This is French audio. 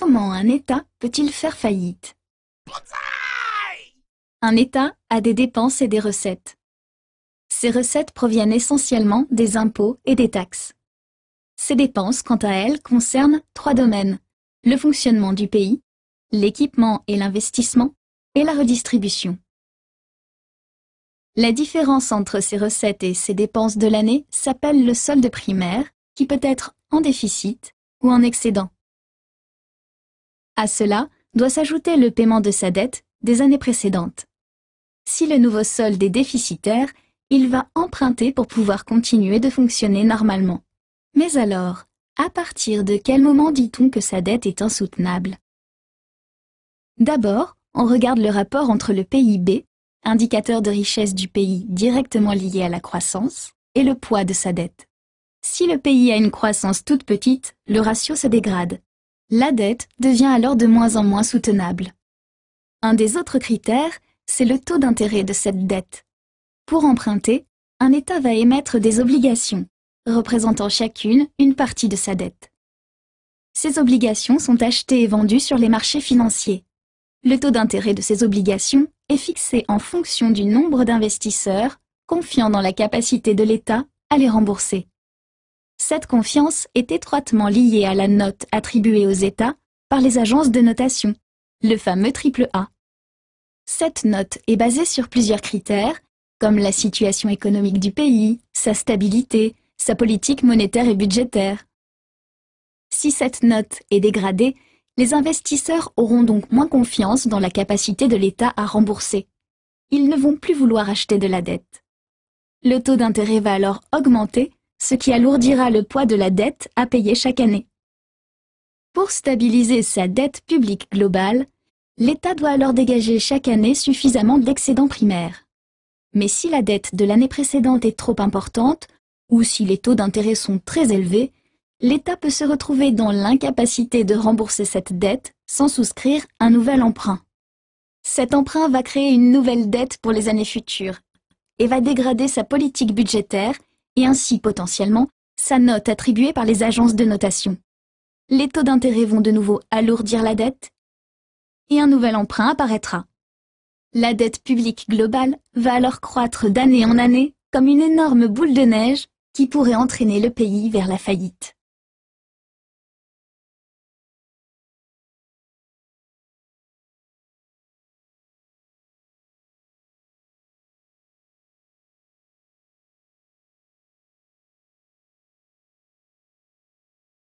Comment un État peut-il faire faillite? Un État a des dépenses et des recettes. Ces recettes proviennent essentiellement des impôts et des taxes. Ces dépenses, quant à elles, concernent 3 domaines: le fonctionnement du pays, l'équipement et l'investissement, et la redistribution. La différence entre ces recettes et ces dépenses de l'année s'appelle le solde primaire, qui peut être en déficit ou en excédent. À cela doit s'ajouter le paiement de sa dette des années précédentes. Si le nouveau solde est déficitaire, il va emprunter pour pouvoir continuer de fonctionner normalement. Mais alors, à partir de quel moment dit-on que sa dette est insoutenable? D'abord, on regarde le rapport entre le PIB, indicateur de richesse du pays directement lié à la croissance, et le poids de sa dette. Si le pays a une croissance toute petite, le ratio se dégrade. La dette devient alors de moins en moins soutenable. Un des autres critères, c'est le taux d'intérêt de cette dette. Pour emprunter, un État va émettre des obligations, représentant chacune une partie de sa dette. Ces obligations sont achetées et vendues sur les marchés financiers. Le taux d'intérêt de ces obligations est fixé en fonction du nombre d'investisseurs confiant dans la capacité de l'État à les rembourser. Cette confiance est étroitement liée à la note attribuée aux États par les agences de notation, le fameux AAA. Cette note est basée sur plusieurs critères, comme la situation économique du pays, sa stabilité, sa politique monétaire et budgétaire. Si cette note est dégradée, les investisseurs auront donc moins confiance dans la capacité de l'État à rembourser. Ils ne vont plus vouloir acheter de la dette. Le taux d'intérêt va alors augmenter, ce qui alourdira le poids de la dette à payer chaque année. Pour stabiliser sa dette publique globale, l'État doit alors dégager chaque année suffisamment d'excédent primaire. Mais si la dette de l'année précédente est trop importante, ou si les taux d'intérêt sont très élevés, l'État peut se retrouver dans l'incapacité de rembourser cette dette sans souscrire un nouvel emprunt. Cet emprunt va créer une nouvelle dette pour les années futures et va dégrader sa politique budgétaire et ainsi potentiellement sa note attribuée par les agences de notation. Les taux d'intérêt vont de nouveau alourdir la dette et un nouvel emprunt apparaîtra. La dette publique globale va alors croître d'année en année comme une énorme boule de neige qui pourrait entraîner le pays vers la faillite.